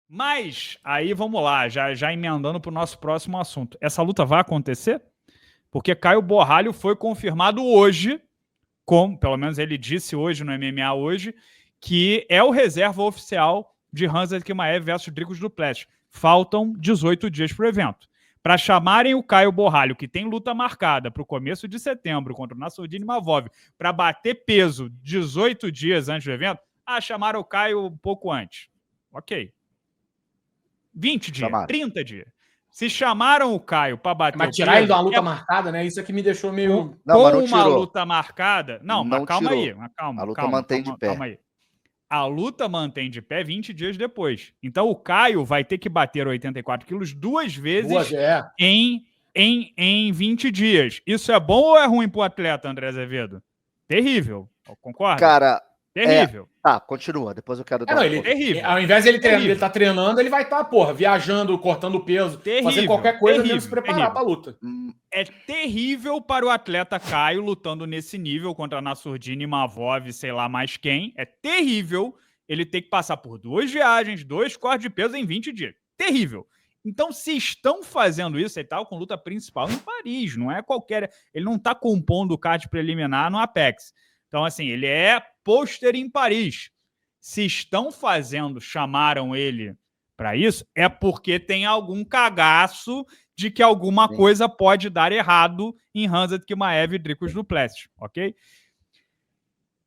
Mas, aí vamos lá, já emendando para o nosso próximo assunto. Essa luta vai acontecer? Porque Caio Borralho foi confirmado hoje, pelo menos ele disse hoje no MMA hoje, que é o reserva oficial de Khamzat Chimaev versus Dricus du Plessis. Faltam 18 dias para o evento. Para chamarem o Caio Borralho, que tem luta marcada para o começo de setembro contra o Nassourdine Imavov, para bater peso 18 dias antes do evento, chamaram o Caio um pouco antes. Ok. 20 dias, 30 dias. Se chamaram o Caio para bater mas tirar ele de uma luta marcada, né? Isso é que me deixou meio... Com uma luta marcada... Não, mas calma aí. A luta mantém de pé. Calma aí. A luta mantém de pé 20 dias depois. Então o Caio vai ter que bater 84 quilos duas vezes em 20 dias. Isso é bom ou é ruim pro atleta, André Azevedo? Terrível. Concorda? Cara... Terrível. Tá, continua. Depois eu quero dar terrível. Ao invés de ele estar treinando, ele vai estar, viajando, cortando peso, fazendo qualquer coisa menos se preparar para a luta. É terrível para o atleta Caio lutando nesse nível contra Nassourdine, Imavov, sei lá mais quem. É terrível ele ter que passar por 2 viagens, 2 cortes de peso em 20 dias. Terrível. Então, se estão fazendo isso, ele tá com luta principal em Paris, não é qualquer... Ele não está compondo o card preliminar no Apex. Então, assim, ele é pôster em Paris. Se estão fazendo, chamaram ele para isso, é porque tem algum cagaço de que alguma coisa pode dar errado em Khamzat Chimaev e Dricus du Plessis, ok?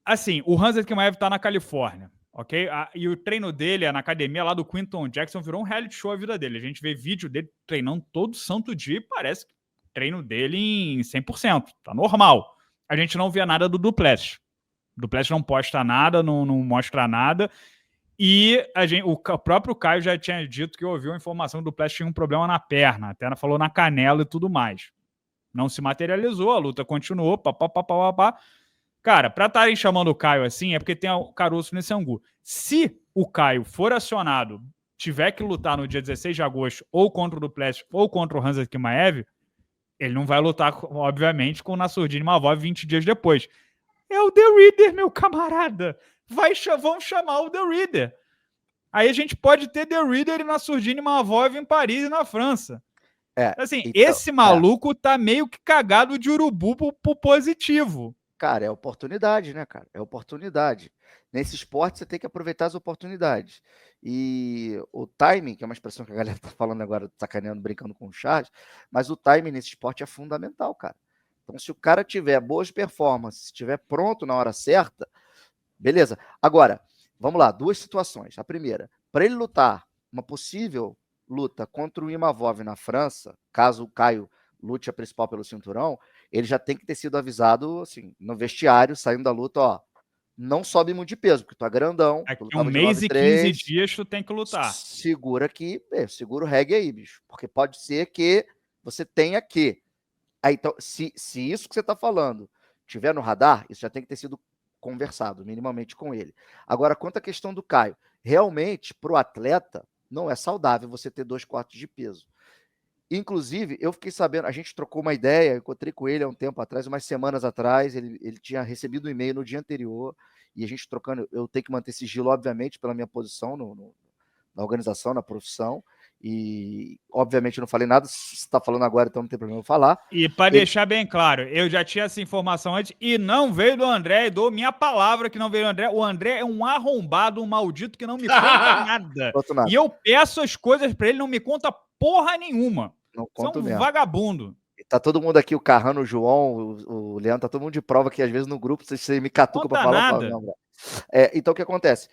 Assim, o Khamzat Chimaev tá na Califórnia, ok? E o treino dele é na academia lá do Quinton Jackson, virou um reality show a vida dele. A gente vê vídeo dele treinando todo santo dia e parece que o treino dele em 100%, tá normal. A gente não vê nada do Du Plessis. O Du Plessis não posta nada, não mostra nada. E o próprio Caio já tinha dito que ouviu a informação que o Du Plessis tinha um problema na perna, até falou na canela e tudo mais. Não se materializou, a luta continuou, papapá. Cara, pra estarem chamando o Caio assim, é porque tem o caroço nesse angu. Se o Caio for acionado, tiver que lutar no dia 16 de agosto, ou contra o Du Plessis, ou contra o Khamzat Chimaev, ele não vai lutar, obviamente, com o Nassourdine Imavov 20 dias depois. É o The Reader, meu camarada. Vão chamar o The Reader. Aí a gente pode ter The Reader e Nassourdine Imavov em Paris e na França. Assim, então, esse maluco tá meio que cagado de urubu pro positivo. Cara, é oportunidade, né, cara? É oportunidade. Nesse esporte você tem que aproveitar as oportunidades. E o timing, que é uma expressão que a galera tá falando agora, sacaneando, brincando com o Charles, mas o timing nesse esporte é fundamental, cara. Então, se o cara tiver boas performances, estiver pronto na hora certa, beleza. Agora, vamos lá, 2 situações. A primeira, para ele lutar uma possível luta contra o Imavov na França, caso o Caio lute a principal pelo cinturão, ele já tem que ter sido avisado, assim, no vestiário, saindo da luta, ó, não sobe muito de peso, porque tu é grandão. Daqui um mês e 15 dias tu tem que lutar. Segura aqui, segura o reggae aí, bicho, porque pode ser que você tenha que. Aí, então, se isso que você tá falando tiver no radar, isso já tem que ter sido conversado minimamente com ele. Agora, quanto à questão do Caio, realmente, pro atleta, não é saudável você ter 2 cortes de peso. Inclusive, eu fiquei sabendo, a gente trocou uma ideia, encontrei com ele há um tempo atrás, umas semanas atrás, ele tinha recebido um e-mail no dia anterior, e a gente trocando, eu tenho que manter sigilo, obviamente, pela minha posição na organização, na profissão, e obviamente eu não falei nada, se você está falando agora, então não tem problema eu falar. E para deixar bem claro, eu já tinha essa informação antes, e não veio do André, e dou minha palavra que não veio do André. O André é um arrombado, um maldito que não me conta nada. E eu peço as coisas para ele, não me conta porra nenhuma. Não conto mesmo. Vagabundo. Tá todo mundo aqui, o Carrano, o João, o Leandro, tá todo mundo de prova que às vezes no grupo você me catuca pra falar. Nada. Não, então o que acontece?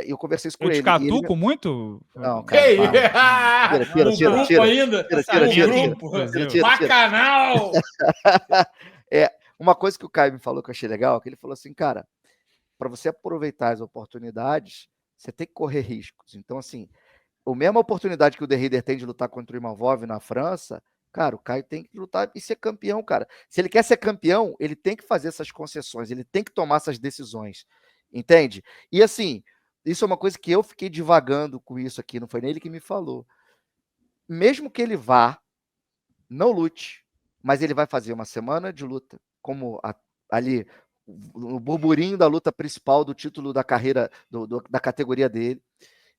Eu conversei isso com ele. Eu te catuco muito? Não, cara. Tira. Bacanal! Uma coisa que o Caio me falou que eu achei legal, que ele falou assim, cara, para você aproveitar as oportunidades, você tem que correr riscos. Então, assim, a mesma oportunidade que o The Reader tem de lutar contra o Imavov na França, cara, o Caio tem que lutar e ser campeão, cara. Se ele quer ser campeão, ele tem que fazer essas concessões, ele tem que tomar essas decisões, entende? E assim, isso é uma coisa que eu fiquei divagando com isso aqui, não foi nem ele que me falou. Mesmo que ele vá, não lute, mas ele vai fazer uma semana de luta, como ali, o burburinho da luta principal do título da carreira, da categoria dele.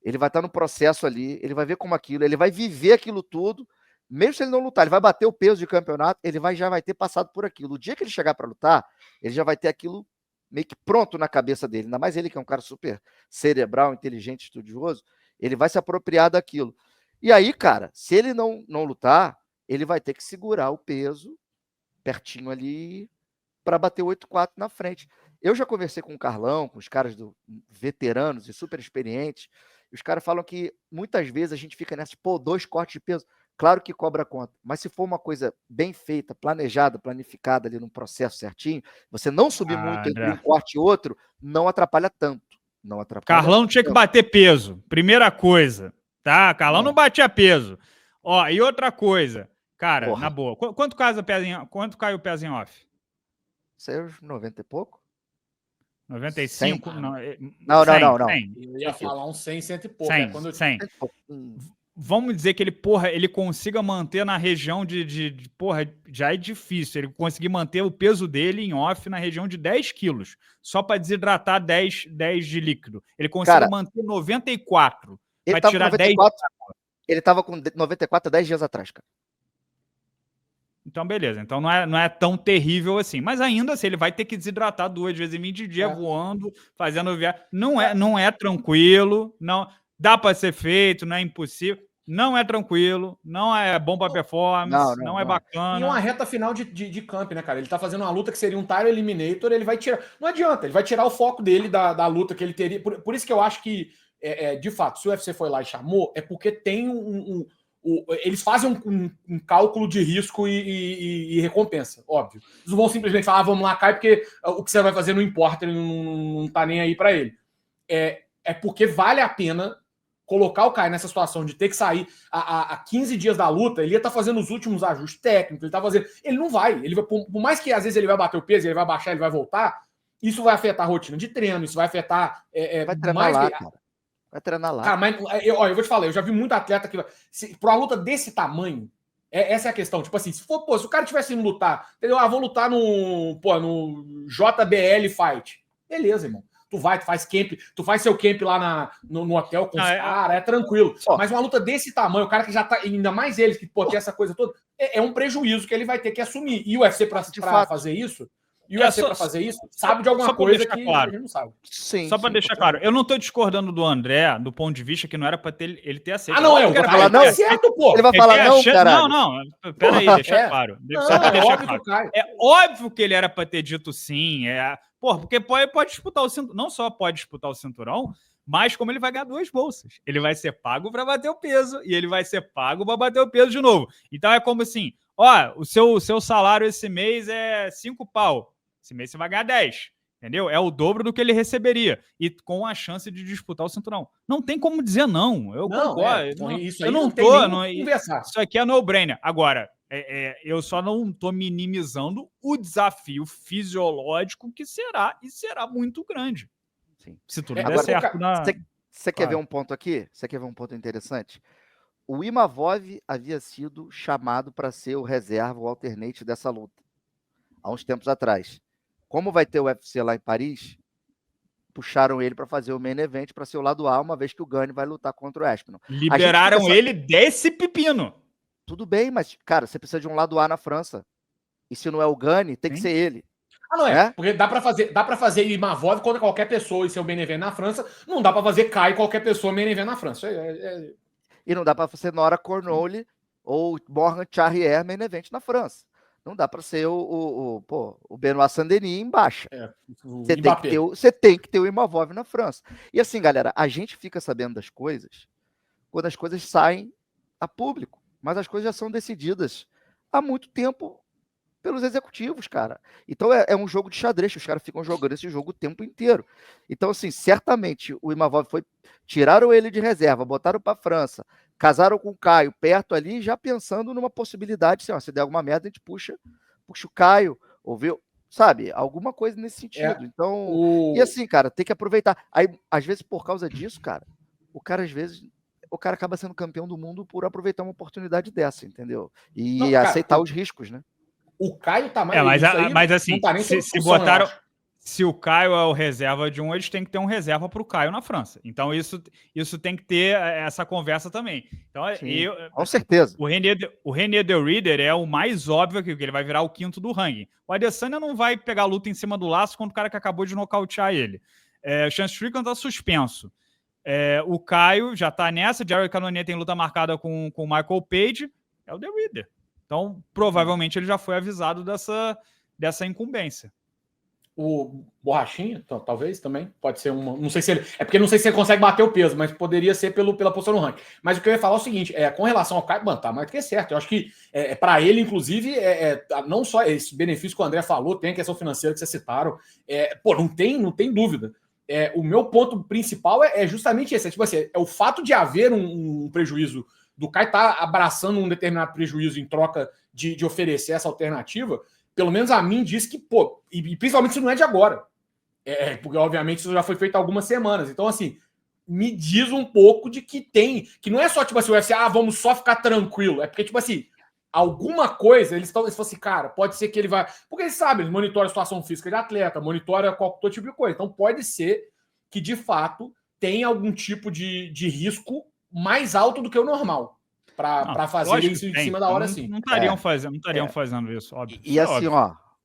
ele vai estar no processo ali, ele vai ver como aquilo, ele vai viver aquilo tudo, mesmo se ele não lutar, ele vai bater o peso de campeonato, ele já vai ter passado por aquilo. O dia que ele chegar para lutar, ele já vai ter aquilo meio que pronto na cabeça dele, ainda mais ele que é um cara super cerebral, inteligente, estudioso, ele vai se apropriar daquilo. E aí, cara, se ele não lutar, ele vai ter que segurar o peso pertinho ali para bater 8-4 na frente. Eu já conversei com o Carlão, com os caras veteranos e super experientes, e os caras falam que muitas vezes a gente fica nessa, 2 cortes de peso, claro que cobra conta, mas se for uma coisa bem feita, planejada, planificada ali num processo certinho, você não subir muito entre um corte e outro, não atrapalha tanto. Não atrapalha Carlão tanto. Tinha que bater peso, primeira coisa, tá? Carlão não batia peso. Ó, e outra coisa, cara, na boa, quanto cai o peso em off? Saiu 90 e pouco? 95? 100? Não. Eu ia falar uns 100, 100 e pouco. 100, 100. Vamos dizer que ele consiga manter na região porra, já é difícil, ele conseguir manter o peso dele em off na região de 10 quilos, só para desidratar 10 de líquido. Ele consegue manter 94, vai tirar 94, 10. Ele tava com 94 10 dias atrás, cara. Então, beleza. Então, não é tão terrível assim. Mas ainda assim, ele vai ter que desidratar 2 vezes em 20 dias, voando, fazendo viagem. Não é tranquilo, não dá para ser feito, não é impossível. Não é tranquilo, não é bom para performance, não é bacana. E uma reta final de camp, né, cara? Ele tá fazendo uma luta que seria um Title Eliminator, ele vai tirar... Não adianta, ele vai tirar o foco dele da luta que ele teria. Por isso que eu acho que, de fato, se o UFC foi lá e chamou, é porque tem eles fazem um cálculo de risco e recompensa, óbvio. Eles não vão simplesmente falar, vamos lá, cai, porque o que você vai fazer não importa, ele não tá nem aí para ele. É porque vale a pena colocar o Kai nessa situação de ter que sair a 15 dias da luta, ele ia estar fazendo os últimos ajustes técnicos, ele não vai. Por mais que às vezes ele vai bater o peso, ele vai baixar, ele vai voltar, isso vai afetar a rotina de treino, isso vai afetar... vai treinar lá, cara. Vai treinar lá. Cara, mas eu vou te falar, eu já vi muito atleta que... Por uma luta desse tamanho, essa é a questão. Tipo assim, se o cara tivesse indo lutar, entendeu? Vou lutar no JBL Fight. Beleza, irmão. Tu faz camp, tu faz seu camp lá no hotel com os caras, é tranquilo. Mas uma luta desse tamanho, o cara que já tá, ainda mais ele, que tem essa coisa toda, é um prejuízo que ele vai ter que assumir. E o UFC pra fazer isso... E o UFC para fazer isso sabe de alguma coisa que a gente não sabe. Sim, só para deixar claro, eu não estou discordando do André do ponto de vista que não era para ele ter aceito. Não, eu vou falar não, certo, pô. Ele vai falar não, caralho. Não, peraí, deixa claro. Só para deixar claro. É óbvio que ele era para ter dito sim. Porque pode disputar o cinturão, não só pode disputar o cinturão, mas como ele vai ganhar 2 bolsas. Ele vai ser pago para bater o peso e ele vai ser pago para bater o peso de novo. Então é como assim, o seu salário esse mês é 5 pau. Esse mês você vai ganhar 10, entendeu? É o dobro do que ele receberia. E com a chance de disputar o cinturão. Não tem como dizer não. Eu concordo. Isso aqui é no-brainer. Agora, eu só não tô minimizando o desafio fisiológico que será muito grande. Sim. Se tudo der certo. Você quer ver um ponto aqui? Você quer ver um ponto interessante? O Imavov havia sido chamado para ser o reserva, o alternate dessa luta, há uns tempos atrás. Como vai ter o UFC lá em Paris, puxaram ele para fazer o main event para ser o lado A, uma vez que o Gane vai lutar contra o Aspinall. Liberaram ele desse pepino. Tudo bem, mas, cara, você precisa de um lado A na França. E se não é o Gane, tem que ser ele. Não é? Porque dá para fazer Imavov contra qualquer pessoa e ser o main event na França. Não dá para fazer Kai qualquer pessoa main event na França. E não dá para fazer Nora Cornoli ou Morgan Charrier main event na França. Não dá para ser o Benoit Saint-Denis em baixa. Você tem que ter o Imavov na França. E assim, galera, a gente fica sabendo das coisas quando as coisas saem a público. Mas as coisas já são decididas há muito tempo pelos executivos, cara. Então é um jogo de xadrez, os caras ficam jogando esse jogo o tempo inteiro. Então, assim, certamente o Imavov tiraram ele de reserva, botaram para a França, casaram com o Caio perto ali, já pensando numa possibilidade, assim, se der alguma merda, a gente puxa o Caio, ouviu? Sabe? Alguma coisa nesse sentido. Então, e assim, cara, tem que aproveitar. Aí, às vezes, por causa disso, cara, o cara acaba sendo campeão do mundo por aproveitar uma oportunidade dessa, entendeu? E aceitar os riscos, né? O Caio tá mais... mas assim, tá se o Caio é o reserva de um, eles têm que ter um reserva para o Caio na França. Então, isso tem que ter essa conversa também. Então, com certeza. O René de Ridder é o mais óbvio aqui, que ele vai virar o quinto do ranking. O Adesanya não vai pegar a luta em cima do laço contra o cara que acabou de nocautear ele. O Chance Strickland tá suspenso. O Caio já tá nessa. Jared Cannonier tem luta marcada com o Michael Page. É o de Ridder. Então, provavelmente, ele já foi avisado dessa incumbência. O Borrachinha, talvez também, pode ser uma. Não sei se ele. É porque não sei se ele consegue bater o peso, mas poderia ser pela posição no ranking. Mas o que eu ia falar é o seguinte: com relação ao Caio, mano, tá mais do que certo. Eu acho que para ele, inclusive, não só esse benefício que o André falou, tem a questão financeira que vocês citaram. Não tem dúvida. O meu ponto principal é justamente esse: tipo assim, é o fato de haver um prejuízo, do Caio estar abraçando um determinado prejuízo em troca de oferecer essa alternativa. Pelo menos a mim diz que, e principalmente se não é de agora. Porque, obviamente, isso já foi feito há algumas semanas. Então, assim, me diz um pouco de que não é só, tipo assim, o UFC, vamos só ficar tranquilo. É porque, tipo assim, alguma coisa, eles falam assim, cara, pode ser que ele vai... Porque eles sabem, eles monitoram a situação física de atleta, monitoram qualquer tipo de coisa. Então, pode ser que, de fato, tenha algum tipo de risco mais alto do que o normal. Para fazer isso em cima da hora, sim. Não estariam fazendo isso, óbvio. E assim,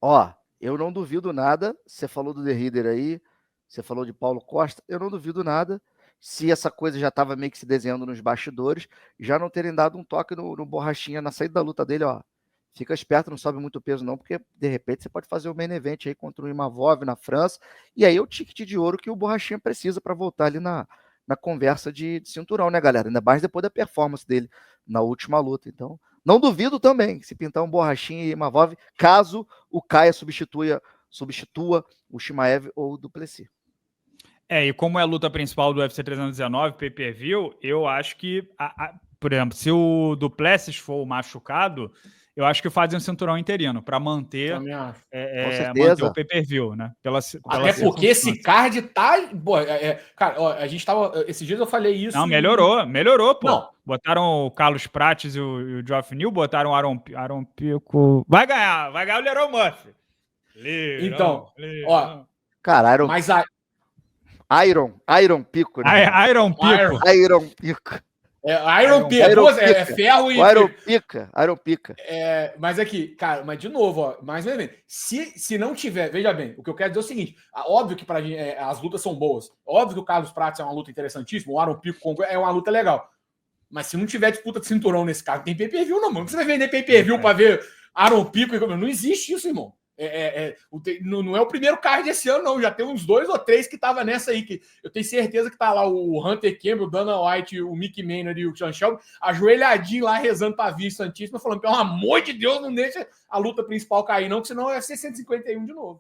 óbvio. Eu não duvido nada. Você falou do The Ridder aí, você falou de Paulo Costa. Eu não duvido nada se essa coisa já estava meio que se desenhando nos bastidores, já não terem dado um toque no Borrachinha na saída da luta dele, Fica esperto, não sobe muito peso não, porque de repente você pode fazer o main event aí contra o Imavov na França, e aí é o ticket de ouro que o Borrachinha precisa para voltar ali na conversa de cinturão, né, galera? Ainda mais depois da performance dele na última luta. Então, não duvido também se pintar um Borrachinha e Imavov, caso o Caio substitua o Chimaev ou o Duplessis. E como é a luta principal do UFC 319, pay-per-view, eu acho que, por exemplo, se o Duplessis for machucado, eu acho que fazem um cinturão interino para manter, manter o pay-per-view, né? Até porque esse card tá... cara, a gente tava... Esses dias eu falei isso... Não, melhorou, pô. Não. Botaram o Carlos Prates e o Geoff Neal, botaram o Aaron Pico... Vai ganhar o Leron Murphy. Então, cara, mas Iron Pico, né? Iron Pico. Iron Pico. Iron Pica. Ferro e... Iron Pica. Mas aqui, cara, mas de novo, mais uma vez, se não tiver, veja bem, o que eu quero dizer é o seguinte, óbvio que pra gente, as lutas são boas, óbvio que o Carlos Prates é uma luta interessantíssima, o Aaron Pico é uma luta legal, mas se não tiver disputa de cinturão nesse caso, tem pay-per-view não, mano, você vai vender pay-per-view pra ver Aaron Pico, não existe isso, irmão. Não é o primeiro card desse ano, não. Já tem uns 2 ou 3 que tava nessa aí. Que eu tenho certeza que tá lá o Hunter Campbell, o Dana White, o Mickey Maynard e o Sean Shelby ajoelhadinho lá, rezando pra Vir Santíssima, falando, pelo amor de Deus, não deixa a luta principal cair, não, que senão vai ser 151 de novo.